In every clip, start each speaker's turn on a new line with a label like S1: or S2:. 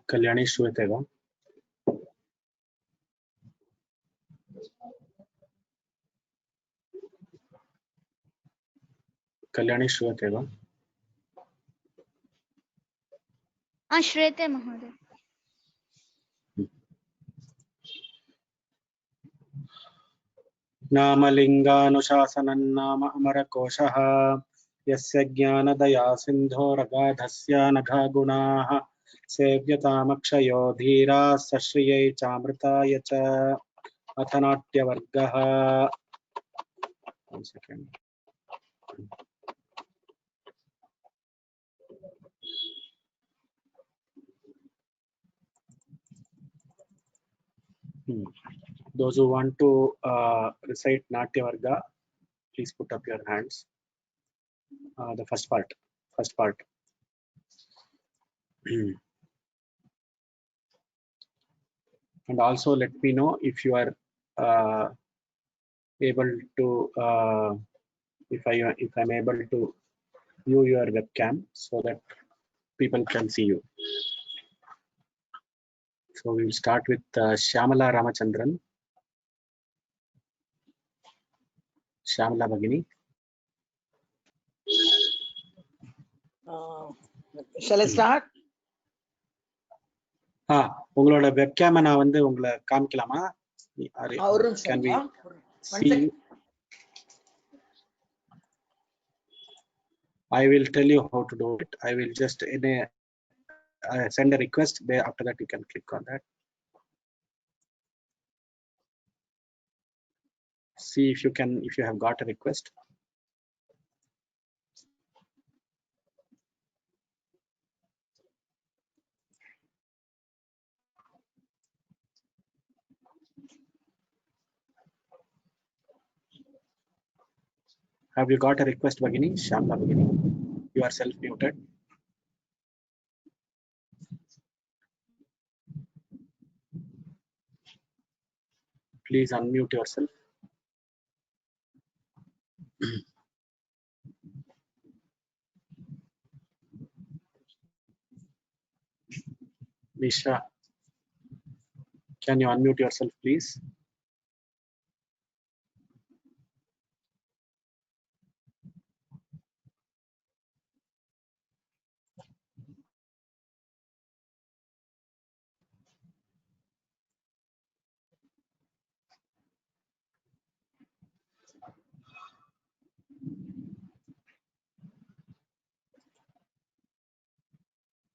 S1: कल्याणी श्रूयते वा? कल्याणी श्रूयते वा?
S2: श्रूयते महोदय।
S1: नामलिङ्गानुशासनं नाम अमरकोशः यस्य ज्ञानदया सिन्धो रगाधस्य नघा गुणाः सेव्यतामक्षयो धीराः सश्रियै चामृताय च। अथ नाट्यवर्गः। Those who want to recite Natya Varga, please put up your hands. The first part. And also let me know if you are able to, if I'm able to view your webcam so that people can see you. So we will start with Shyamala Ramachandran. Shyamala Bhagini.
S3: Shall I start?
S1: உங்களோட webcam நான் வந்து உங்களை காமிக்கலாமா? Can we see? I will tell you how to do it. I will just send a request there. After that, you can click on that. See if you have got a request. Have you got a request, Bhagini? Shyamala Bhagini, you are self-muted. Please unmute yourself. Nisha, can you unmute yourself, please?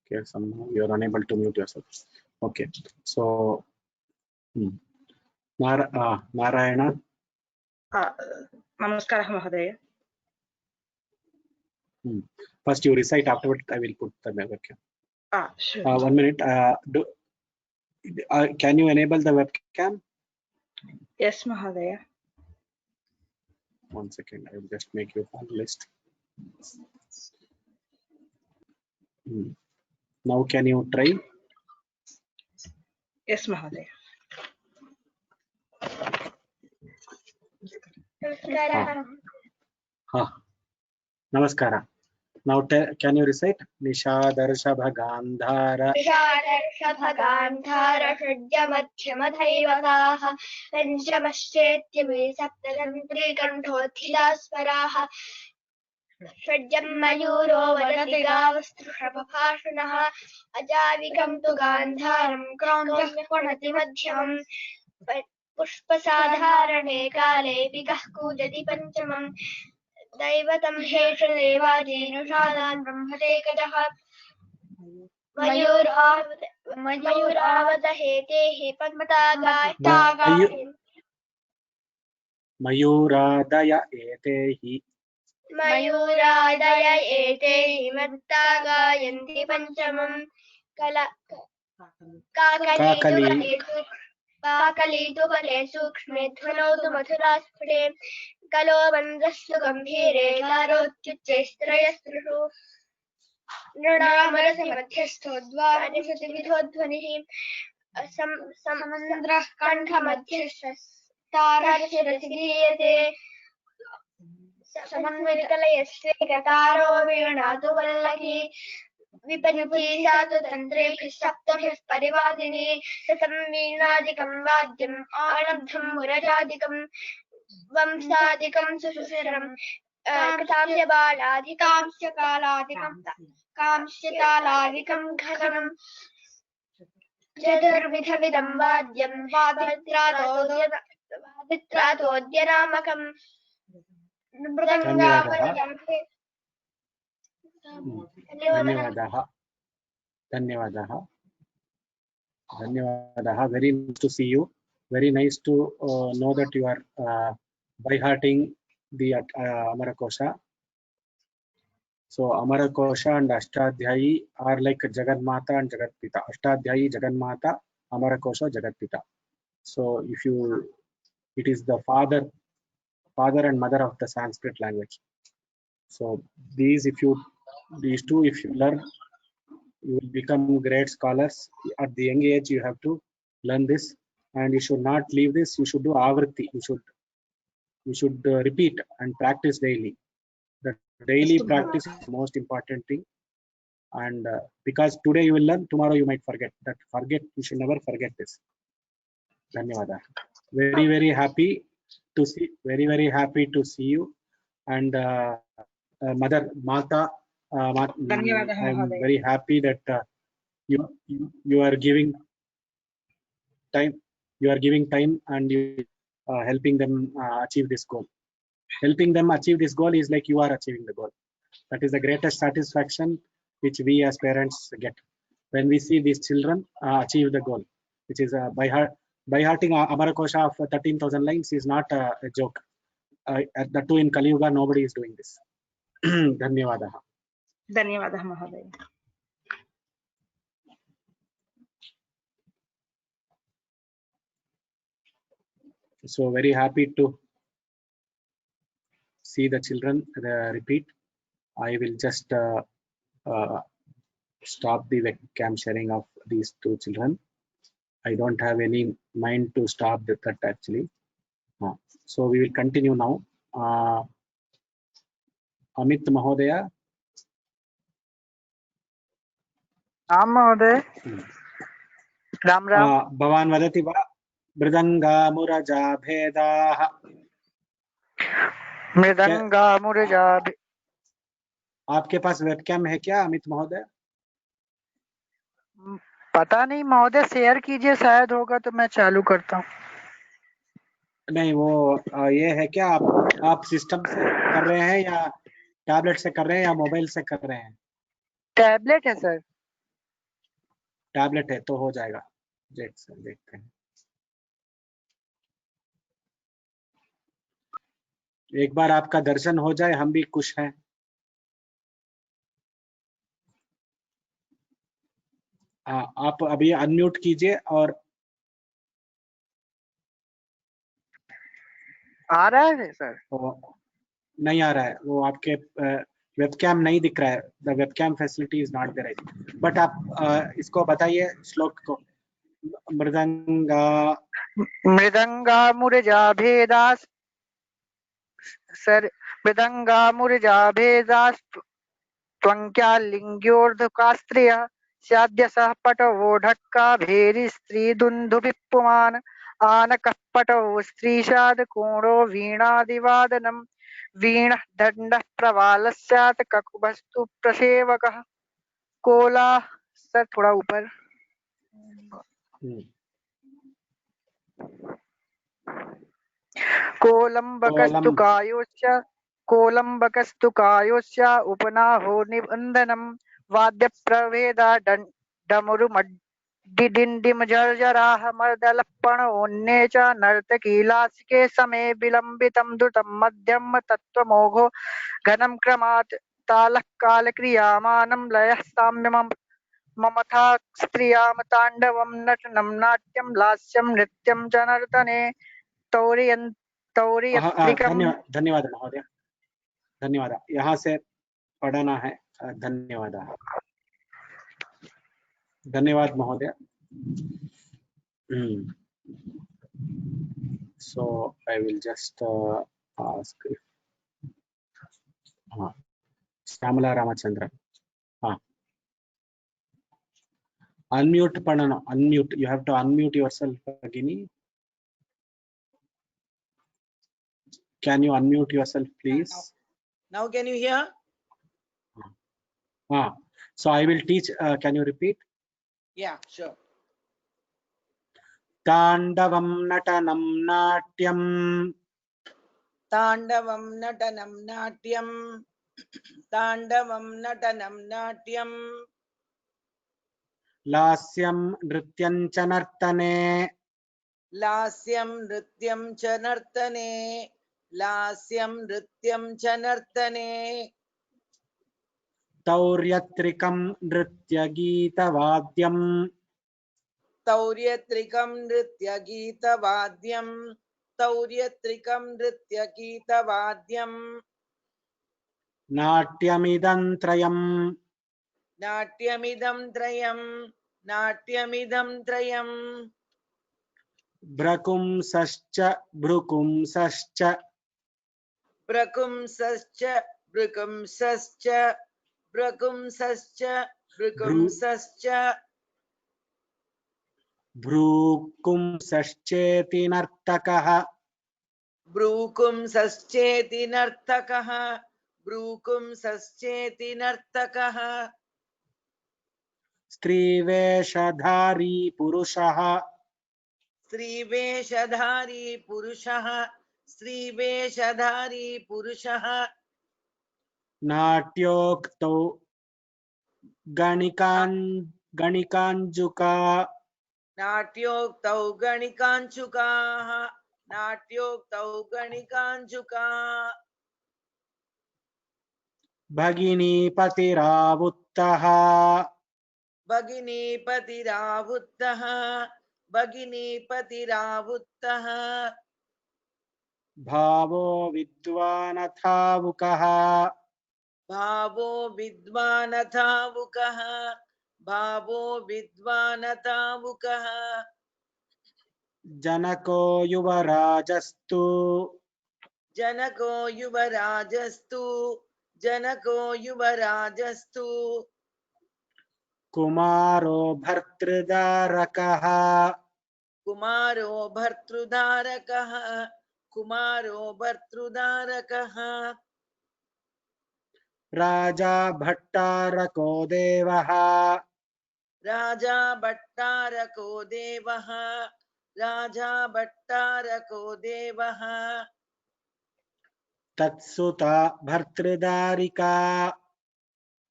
S1: Okay, somehow you are unable to mute yourself. Okay, so Narayana.
S3: Namaskara Mahodaya.
S1: First you recite, afterward I will put the webcam.
S3: Sure.
S1: 1 minute. Can you enable the webcam?
S3: Yes, Mahodaya.
S1: 1 second, I will just make you panelist. Now can you try?
S3: Yes, Mahodaya.
S1: Namaskara. Now can you recite? Nishadarshabha Gandhara
S4: Shujyamadhyamadhaivataha Panchamashetyavi Saptatantri Kanthothidasvaraha Shujyam Mayuro Vadati Gavastrushabhashanaha Ajavikam tu Gandharam Kraunjah Panati Madhyamam Pushpasadharane Kale Vikah Kujati Panchamam Daivatam Hesha Devajinushadhan Brahmatekajah Mayuravata Hetehi Padmatagaya
S1: Mayuradaya Etehi
S4: Mayuradaya Etehi Mattagayanti Panchamam Kakalitu Kale Sukshme Dhvanotu Mathurasphute Kalo Bandhastu Gambhire Garotyuchaistrayastrishu Nrinamarasi Madhyastho Dvarishati Vidhodhvanihi Samandrah Kantha Madhyasthas Tarashirati Giyate Samanvidkalayasya Kataro Vinatu Vallaki विपञ्चीषातु तन्त्रेभिः सप्तभिः परिवादिनी शतं वीणादिकं वाद्यम् आरब्धं मुरजादिकं वंशादिकं सुशिरं कांस्यतालादिकं घनं चतुर्विधमिदं वाद्यं वादित्रातोद्यनामकम्
S1: धन्यवादः धन्यवादः धन्यवादः. Very nice to see you. Very nice to know that you are by hearting the Amarakosha. So Amarakosha and Ashtadhyayi are like Jaganmata and Jagatpita. Ashtadhyayi, Jaganmata, Amarakosha, Jagatpita. So it is the father and mother of the Sanskrit language. So these two, if you learn, you will become great scholars. At the young age, you have to learn this, and you should not leave this. You should do avriti. You should repeat and practice daily. The daily practice is the most important thing. And because today you will learn, tomorrow you might forget. You should never forget this. Dhanyawada. Very, very happy to see. Very, very happy to see you. And Mata.
S3: धन्यवादः
S1: I am
S3: महोदय.
S1: very happy that you are giving time. You are giving time and you helping them achieve this goal. Helping them achieve this goal is like you are achieving the goal. That is the greatest satisfaction which we as parents get when we see these children achieve the goal, which is by hearting Amarakosha of 13,000 lines is not a joke. At the two in Kali Yuga, nobody is doing this. Dhanyawada.
S3: धन्यवादः महोदय.
S1: So very happy to see the children repeat. I will just stop the webcam sharing of these two children. I don't have any mind to stop that actually. So we will continue now. Amit Mahodaya.
S5: आम महोदय. राम राम.
S1: भवान् वदति वा? मृदङ्गामुरजा भेदाः.
S5: मृदङ्गामुरजा.
S1: आपके पास webcam है क्या अमित महोदय?
S5: पता नहीं महोदय, शेयर कीजिए, शायद होगा तो मैं चालू करता हूँ.
S1: नहीं, वो ये है क्या, आप सिस्टम से कर रहे हैं या टैबलेट से कर रहे हैं या मोबाइल से कर रहे हैं?
S5: टैबलेट है सर.
S1: टैबलेट है तो हो जाएगा. देखते हैं. एक बार आपका दर्शन हो जाए हम भी खुश हैं. आप अभी अनम्यूट कीजिए. और
S5: आ रहा है सर?
S1: नहीं आ रहा है, वो आपके वेबकैम नहीं दिख रहा है. The webcam facility is not there. But आप इसको बताइए श्लोक को.
S5: मृदंगा मुरजा भेदास सर. मृदंगा मुरजा भेदास त्वंक्या लिंग्योर्धकास्त्रिय स्याद्यसः पटवोढक्का भेरी स्त्री दुंदु विपुमान आनकः पटवो स्त्रीशाद कोणो वीणादिवादनम वीणः दंडः प्रवालस्यात् ककुभस्तु प्रसेवकः कोला. सर थोड़ा ऊपर. कोलंबकस्तु कायोश्च उपनाहो निबंधनम वाद्य प्रभेदा डमरुमड्डिडिंडिमजर्जराः मर्दलप्पणोऽन्ये च नर्तकी लासिके समे विलंबितं द्रुतं मध्यम तत्त्वमोघो घनं क्रमात् तालः कालक्रियामानं लयः साम्यमं ममथा स्त्रियां ताण्डवं नटनं नाट्यं लास्यं नृत्यं च नर्तने
S1: धन्यवाद महोदय. धन्यवाद. यहाँ से पढ़ना है. धन्यवाद. धन्यवाद महोदय. So I will just ask Shyamala Ramachandran. Unmute Panano. Unmute. You have to unmute yourself, Bhagini. Can you unmute yourself, please?
S6: Now can you hear?
S1: So I will teach. Can you repeat?
S6: Yeah, sure.
S1: Tandavam natanam natyam.
S6: Tandavam natanam natyam. Tandavam natanam natyam.
S1: Lasyam nrityam cha nartane.
S6: Lasyam nrityam cha nartane. Lasyam nrityam cha nartane.
S1: Tauryatrikam nritya geeta vadyam.
S6: Tauryatrikam nritya geeta vadyam. Tauryatrikam nritya geeta vadyam.
S1: Natyamidam trayam.
S6: Natyamidam trayam. Natyamidam trayam.
S1: Brakumsascha brukumsascha.
S6: Brakumsascha brukumsascha. Brakumsascha brukumsascha.
S1: Brukumsascheti nartakaha.
S6: Brukumsascheti nartakaha. Brukumsascheti nartakaha.
S1: Striveshadhari purushaha.
S6: Striveshadhari purushaha. Striveshadhari purushaha.
S1: Natyokto ganikanjuka.
S6: Natyoktau ganikanchukaha. Natyoktau ganikanchukaha.
S1: Bhagini patiravuttaha.
S6: Bhagini patiravuttaha. Bhagini patiravuttaha.
S1: Bhavo vidvanathavukaha.
S6: Bhavo vidvanathavukaha. Bhavo vidvanathavukaha.
S1: Janako yuvarajastu.
S6: Janako yuvarajastu. Janako yuvarajastu.
S1: Kumaro bhartridharakaha.
S6: Kumaro bhartrudharakaha. Kumaro bhartrudharakaha.
S1: Raja bhattarako devaha.
S6: Raja Bhattarako Devaha. Raja Bhattarako Devaha.
S1: Tatsuta bhartridharika.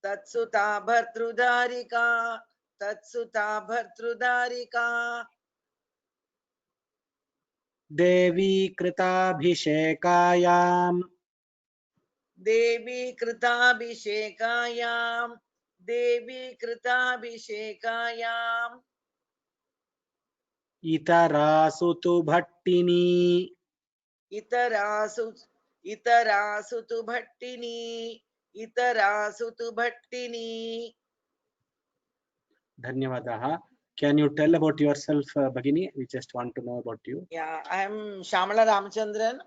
S6: Tatsuta Bhartrudharika. Tatsuta Bhartrudharika.
S1: Devi kritabhishekayam.
S6: Devi Kritabhishekayam. Devi Kritabhishekayam.
S1: Itarasu tu bhattini.
S6: Itarasu tu bhattini. Itarasu tu bhattini.
S1: Dhanyavadaha. Can you tell about yourself, Bhagini? We just want to know about you.
S6: Yeah, I am Shamala Ramachandran.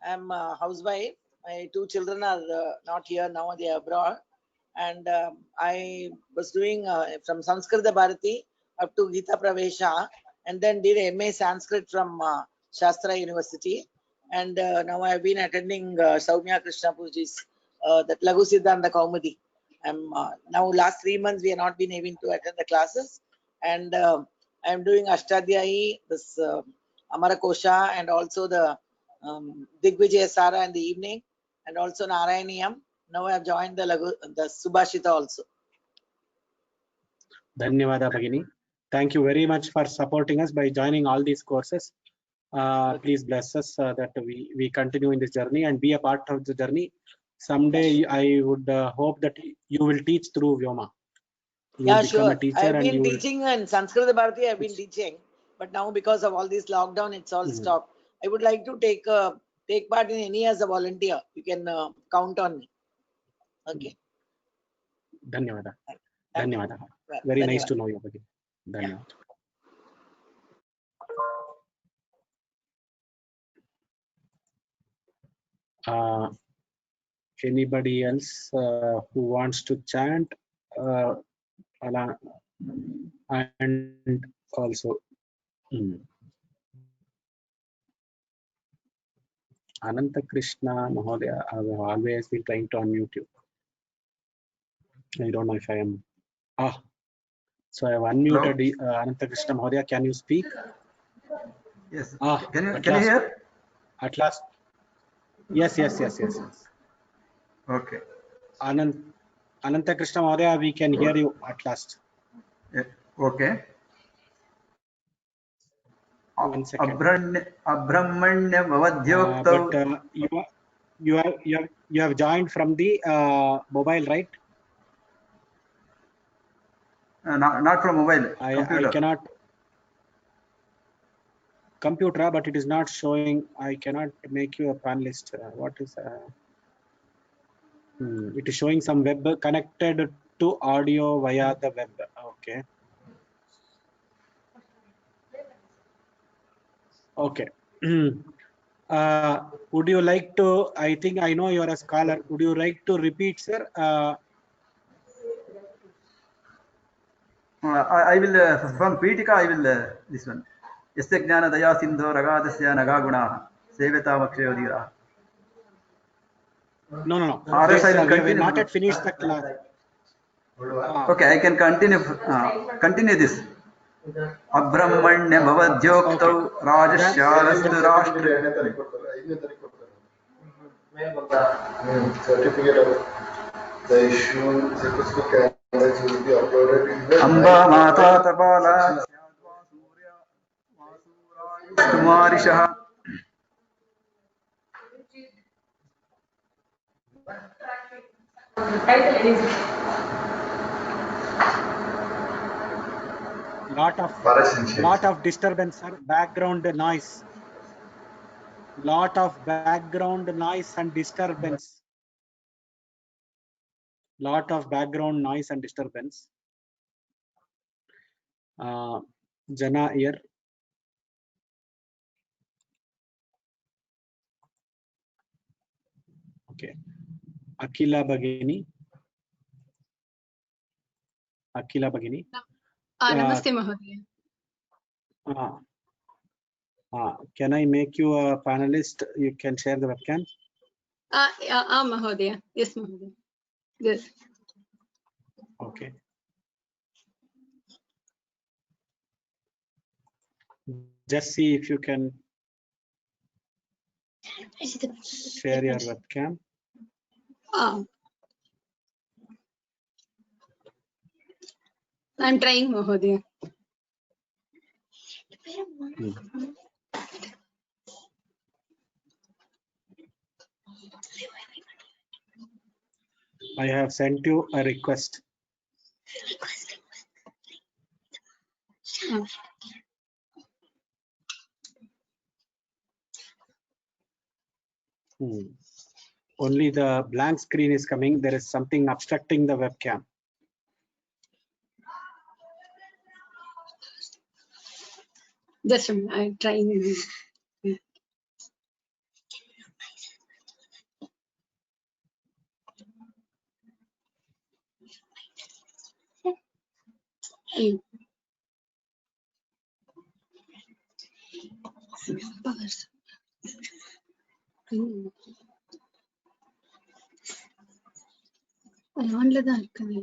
S6: I am a housewife. My two children are not here now, they are abroad. And I was doing from Sanskrita Bharati up to Gita Pravesha, and then did MA Sanskrit from Shastra University. And now I have been attending Soumya Krishna Puji's that Laghu Siddhanta Kaumudi. I'm now last 3 months we have not been able to attend the classes, and I am doing Ashtadhyayi, this Amara Kosha, and also the Digvijaya Sara in the evening, and also Narayaniyam. Now I have joined the Subhashita also.
S1: Dhanyavada, Bhagini. Thank you very much for supporting us by joining all these courses. Please bless us that we continue in this journey and be a part of the journey. Someday I would hope that you will teach through Vyoma. You
S6: Yeah,
S1: will become
S6: sure.
S1: a teacher
S6: I've
S1: and
S6: been
S1: you will.
S6: teaching in Sanskrit Bharati. I've been teaching, but now because of all this lockdown, it's all stopped. I would like to take part in any as a volunteer. You can count on me. Okay.
S1: Dhanyavada.
S6: Thank you.
S1: Dhanyavada. Very
S6: Dhanyavad.
S1: nice to know you, Bhagini. Dhanyavada. Anybody else who wants to chant? And also Ananta Krishna Mahodaya, I have always been trying to unmute you. I don't know if I am. So I have unmuted Ananta Krishna Mahodaya. Can you speak?
S7: Yes.
S1: At
S7: Can you
S1: last.
S7: hear?
S1: At last. Yes.
S7: Okay.
S1: Ananta Krishna Mahodaya, we can hear you at last.
S7: Yeah. Okay.
S1: 1 second.
S7: Abramanya Bhavadhyokta.
S1: But you have joined from the mobile, right?
S7: Not from mobile. Computer.
S1: I cannot computer, but it is not showing. I cannot make you a panelist. What is it is showing some web connected to audio via the web. Okay. Would you like to, I think I know you are a scholar, would you like to repeat, sir?
S7: I will from Pitika. I will this one. Yasya Jnana Daya Sindho Ragadasya Nagagunaha Seveta Makshayodira.
S1: No.
S7: Or else I will
S1: We have
S7: continue.
S1: not yet finished the class.
S7: Okay, I can continue. Continue this. Abramanya Bhavadhyokta Rajashalastu Rashtra.
S8: Certificate of the issue candidates will be uploaded in the
S7: Amba Mata Tabala Kumarisha.
S1: Lot of disturbance, sir. Background noise. Lot of background noise and disturbance. Lot of background noise and disturbance. Jana here. Okay. Akila Bagini.
S9: Namaste, Mahodaya.
S1: Can I make you a panelist? You can share the webcam.
S9: Mahodaya. Yes, Mahodaya. Good.
S1: Okay. Just see if you can share your webcam.
S9: I'm trying, Mahodaya.
S1: I have sent you a request. Only the blank screen is coming. There is something obstructing the webcam.
S9: Just a minute, I'm trying. ஆன்ல தான் இருக்குது.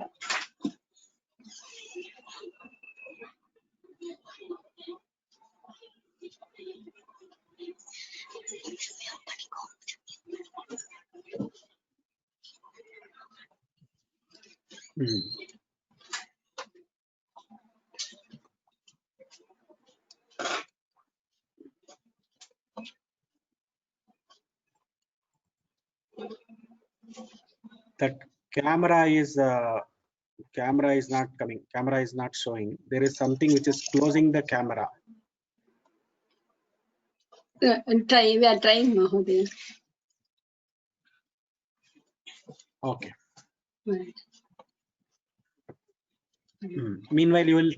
S1: That camera is not coming. Camera is not showing. There is something which is closing the camera.
S9: We are trying, Mahodaya.
S1: Okay.
S9: Right.
S1: Meanwhile, you will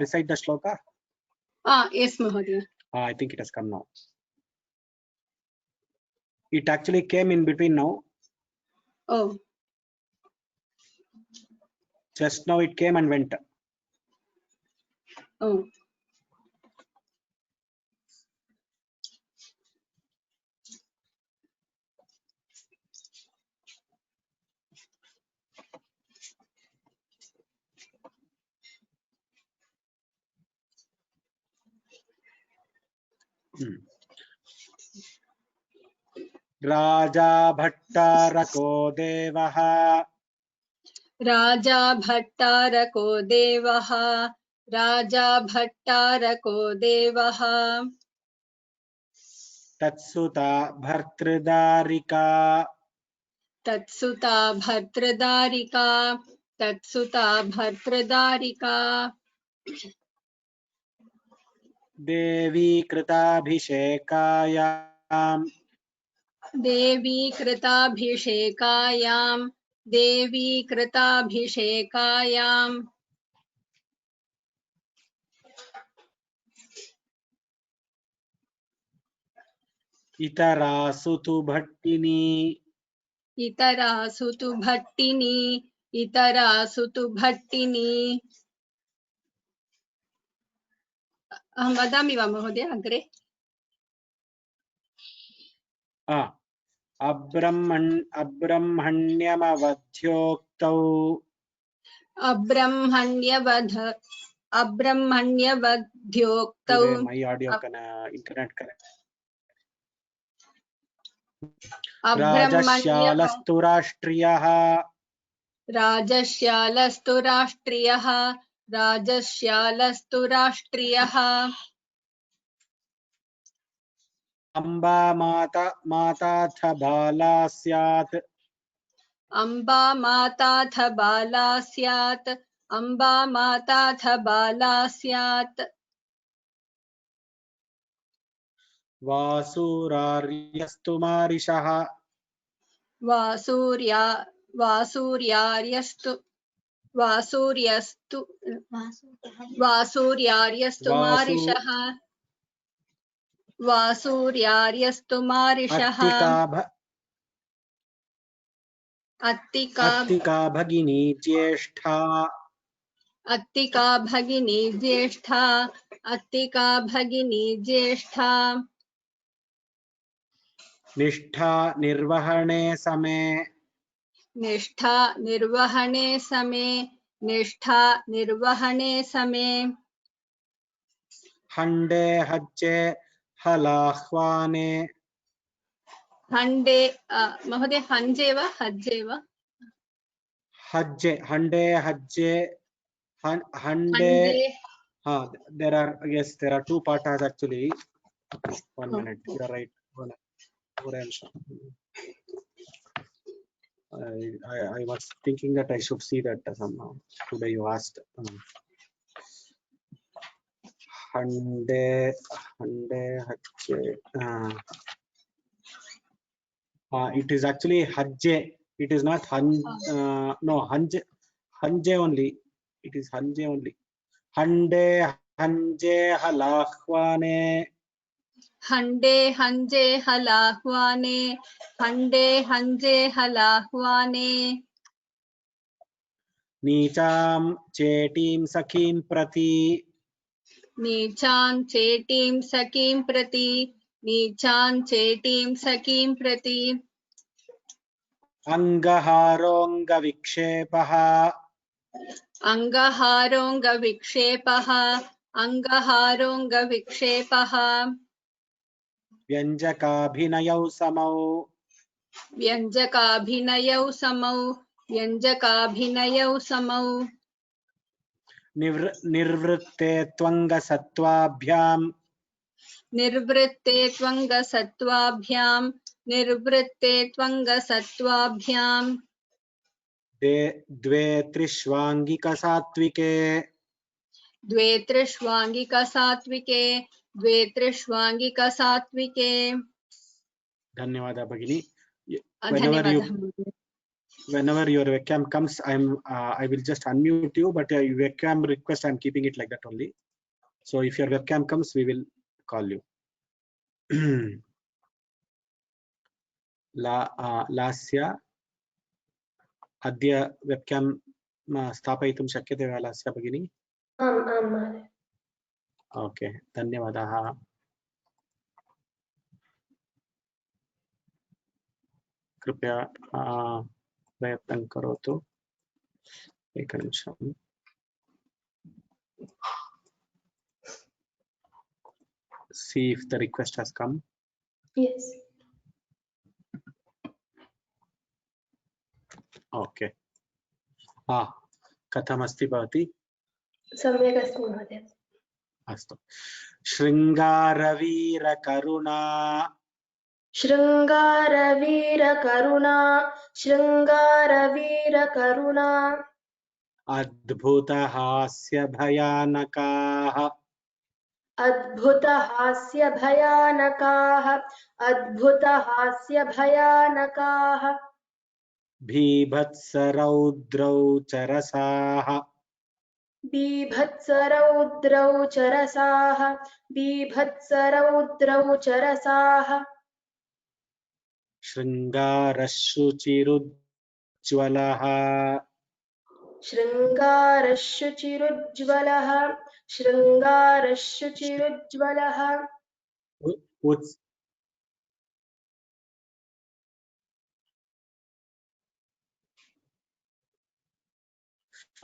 S1: recite the shloka.
S9: Yes, Mahodaya.
S1: I think it has come now. It actually came in between now.
S9: Oh.
S1: Just now it came and went.
S9: Oh.
S1: राजा भट्टारको देवः
S9: राजा भट्टारको देवः राजा भट्टारको देवः
S1: तत्सुता भर्तृदारिका
S9: तत्सुता भर्तृदारिका तत्सुता भर्तृदारिका
S1: देवी कृताभिषेकायां
S9: देवी कृताभिषेकायां देवी कृताभिषेकायां
S1: इतरासु तु भट्टिनी
S9: इतरासु तु भट्टिनी इतरासु तु भट्टिनी। अहं वदामि वा महोदय अग्रे?
S1: अब्रह्मण्यमवध्योक्तौ
S9: अब्रह्मण्यवध्योक्तौ
S1: my audio internet correct राजश्यालस्तु राष्ट्रियः
S9: राजश्यालस्तु राष्ट्रियः राजश्यालस्तु राष्ट्रियः
S1: अम्बा माताथ बाला स्यात्
S9: अम्बा माताथ बाला स्यात् अम्बा माताथ बाला स्यात्
S1: वासुरार्यस्तु मारिषः
S9: वासूर्यार्यस्तु मारिषः वासूर्यार्यस्तु मारिषः
S1: अत्तिका भगिनी ज्येष्ठा
S9: अत्तिका भगिनी ज्येष्ठा अत्तिका भगिनी ज्येष्ठा
S1: निष्ठा निर्वहणे समे
S9: निष्ठा निर्वहणे समे निष्ठा निर्वहणे समे
S1: हण्डे हज्जे हलाह्वाने
S9: हण्डे महोदय हञ्जे वा हज्जे वा
S1: हज्जे हण्डे हज्जे हण्डे there are two patas actually. 1 minute, you are right. I was thinking that I should see that somehow. Today you asked. Hande hajje. It is actually hajje. It is not no hanje only. It is hanje only. Hande hanje halahwane.
S9: हण्डे हञ्जे हलाह्वाने हण्डे हञ्जे हलाह्वाने
S1: नीचां चेटीं सखीं प्रति
S9: नीचां चेटीं सखीं प्रति नीचां चेटीं सखीं प्रति
S1: अङ्गहारोऽङ्गविक्षेपः
S9: अङ्गहारोऽङ्गविक्षेपः अङ्गहारोऽङ्गविक्षेपः
S1: व्यञ्जकाभिनयौ समौ
S9: व्यञ्जकाभिनयौ समौ व्यञ्जकाभिनयौ समौ
S1: निर्वृत्ते त्वङ्गसत्त्वाभ्यां
S9: निर्वृत्ते त्वङ्गसत्त्वाभ्यां निर्वृत्ते त्वङ्गसत्त्वाभ्यां
S1: द्वे त्रिष्वाङ्गिकसात्विके
S9: द्वे त्रिष्वाङ्गिकसात्विके द्वे त्रिष्वाङ्गिकसात्विके।
S1: धन्यवादः भगिनी।
S9: धन्यवादः।
S1: Whenever your webcam comes, I will just unmute you, but your webcam request I'm keeping it like that only. So if your webcam comes, we will call you. लास्य अद्य webcam स्थापयितुं शक्यते वा लास्य भगिनी?
S4: आम् आम् महोदय।
S1: ओके धन्यवादाः। कृपया प्रयत्नं करोतु। एकनिमिषम्। See if the request has come.
S10: Yes.
S1: Okay. कथमस्ति भवती?
S10: सम्यक् अस्मि महोदय।
S1: अस्तु। शृङ्गारवीरकरुणा
S10: शृङ्गारवीरकरुणा शृङ्गारवीरकरुणा
S1: अद्भुतहास्यभयानकाः
S10: अद्भुतहास्यभयानकाः अद्भुतहास्यभयानकाः
S1: बीभत्सरौद्रौचरसाः
S10: बीभत्सरौद्रौचरसाः बीभत्सरौद्रौचरसाः
S1: शृङ्गारशुचिरुज्ज्वलः
S10: शृङ्गारशुचिरुज्ज्वलः शृङ्गारशुचिरुज्ज्वलः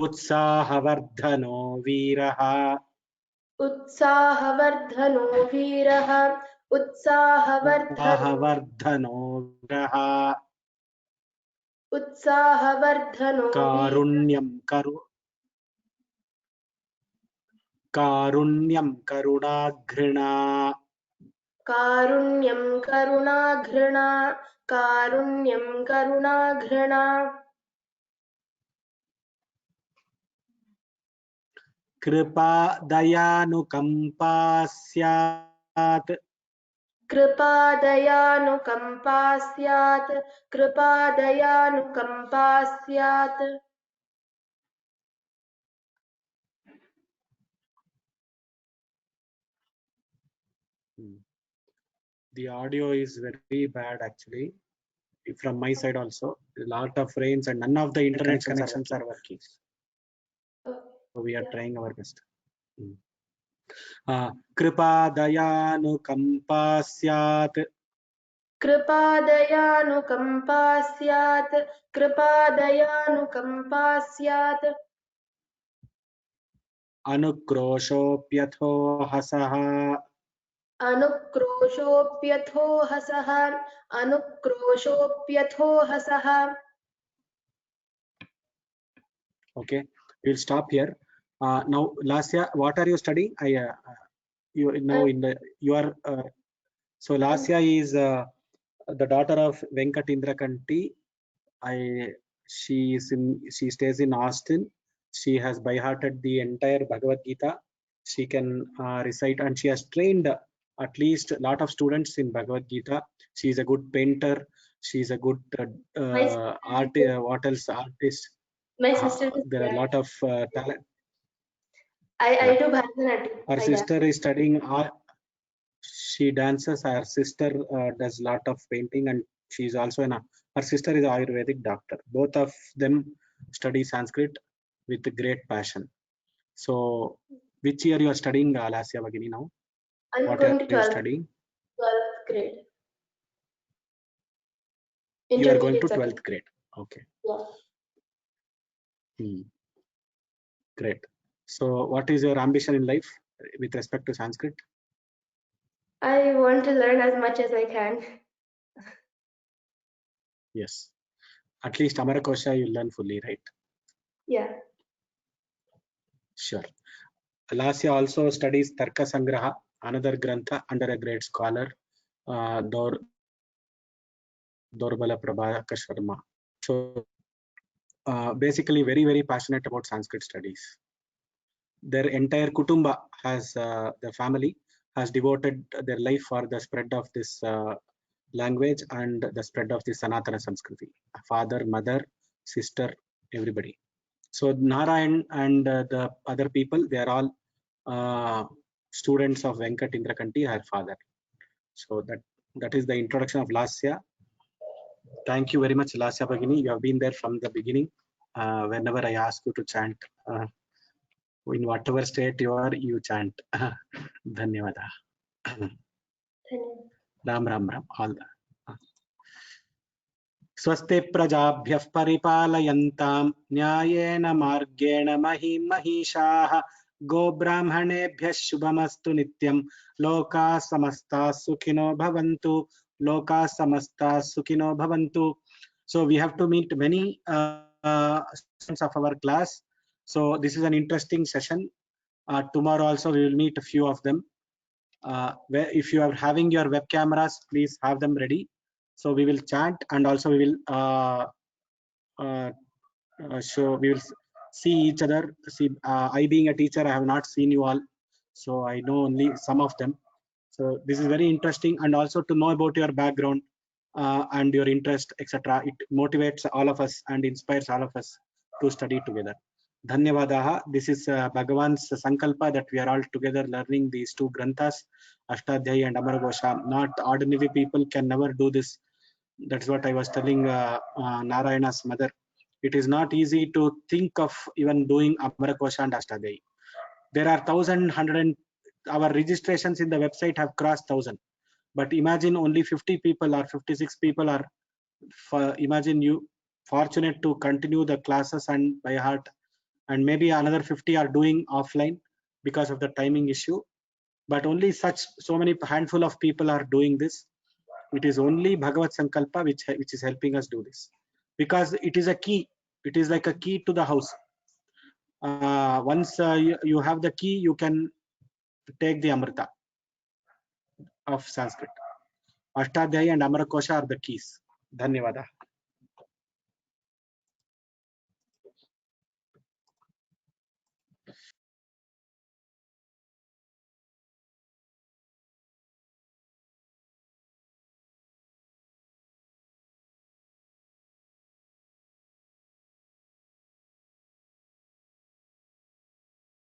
S1: उत्साहवर्धनो वीरः
S10: उत्साहवर्धनो वीरः
S1: उत्साहवर्धनो वीरः
S10: उत्साहवर्धनो
S1: कारुण्यं करुणाघृणा
S10: कारुण्यं करुणाघृणा कारुण्यं करुणाघृणा
S1: कृपा दयानुकंपा स्यात्
S10: कृपा दयानुकंपा स्यात् कृपा दयानुकंपा स्यात्
S1: The audio is very bad actually from my side also. A lot of rains and none of the internet connections are working. So we are trying our best. कृपा दयानुकंपा स्यात्
S10: कृपा दयानुकंपा स्यात् कृपा दयानुकंपा स्यात्
S1: अनुक्रोशोऽप्यथो हसः
S10: अनुक्रोशोऽप्यथो हसः अनुक्रोशोऽप्यथो हसः
S1: Okay, we'll stop here. Now Lasya, what are you studying? You know you are so Lasya is the daughter of Venkat Indrakanti. She stays in Austin. She has by hearted the entire Bhagavad Gita. She can recite and she has trained at least a lot of students in Bhagavad Gita. She is a good painter. She is a good artist.
S10: My sister
S1: There are a lot of talent.
S10: I do Bharatanatyam.
S1: Her sister is studying art. She dances. Her sister does a lot of painting, and she is also her sister is an Ayurvedic doctor. Both of them study Sanskrit with great passion. So, which year you are studying, Lasya Bhagini, now?
S10: I'm
S1: What
S10: going
S1: are
S10: to
S1: you studying?
S10: 12th grade.
S1: You are going to 12th grade. Okay.
S10: Yeah.
S1: Great. So, what is your ambition in life with respect to Sanskrit?
S10: I want to learn as much as I can.
S1: Yes. At least Amarakosha you learn fully, right?
S10: Yeah.
S1: Sure. Lasya also studies Tarka Sangraha, another grantha under a great scholar, Dorbala Prabhakar Sharma. So basically very, very passionate about Sanskrit studies. Their entire Kutumba has, the family has devoted their life for the spread of this language and the spread of the Sanatana Sanskriti. Father, mother, sister, everybody. So Narayan and the other people, they are all students of Venkat Indrakanti, her father. So that is the introduction of Lasya. Thank you very much, Lasya Bhagini. You have been there from the beginning. Whenever I ask you to chant, in whatever state you are, you chant. Dhanyavada. Ram Ram Ram. All the. स्वस्ति प्रजाभ्यः परिपालयन्तां न्यायेन मार्गेण महीं महिषाः गोब्राह्मणेभ्यः शुभमस्तु नित्यं लोकाः समस्ताः सुखिनो भवन्तु लोकाः समस्ताः सुखिनो भवन्तु. So we have to meet many students of our class. So this is an interesting session. Tomorrow also we will meet a few of them. If you are having your web cameras, please have them ready. So we will chant, and also we will we will see each other. See, I being a teacher, I have not seen you all, so I know only some of them. So this is very interesting, and also to know about your background and your interest, etc. It motivates all of us and inspires all of us to study together. Dhanyavadaha. This is Bhagavan's Sankalpa that we are all together learning these two granthas, Ashtadhyayi and Amaragosha. Not ordinary people can never do this. That's what I was telling Narayana's mother. It is not easy to think of even doing Amarakosha and Ashtadhyayi. There are 1,100, our registrations in the website have crossed 1,000. But imagine only 50 people or 56 people are, imagine you fortunate to continue the classes and by heart, and maybe another 50 are doing offline because of the timing issue. But only so many handful of people are doing this. It is only Bhagavad Sankalpa which is helping us do this, because it is a key. It is like a key to the house. Once you have the key, you can take the Amrita of Sanskrit. Ashtadhyayi and Amarakosha are the keys. Dhanyavada.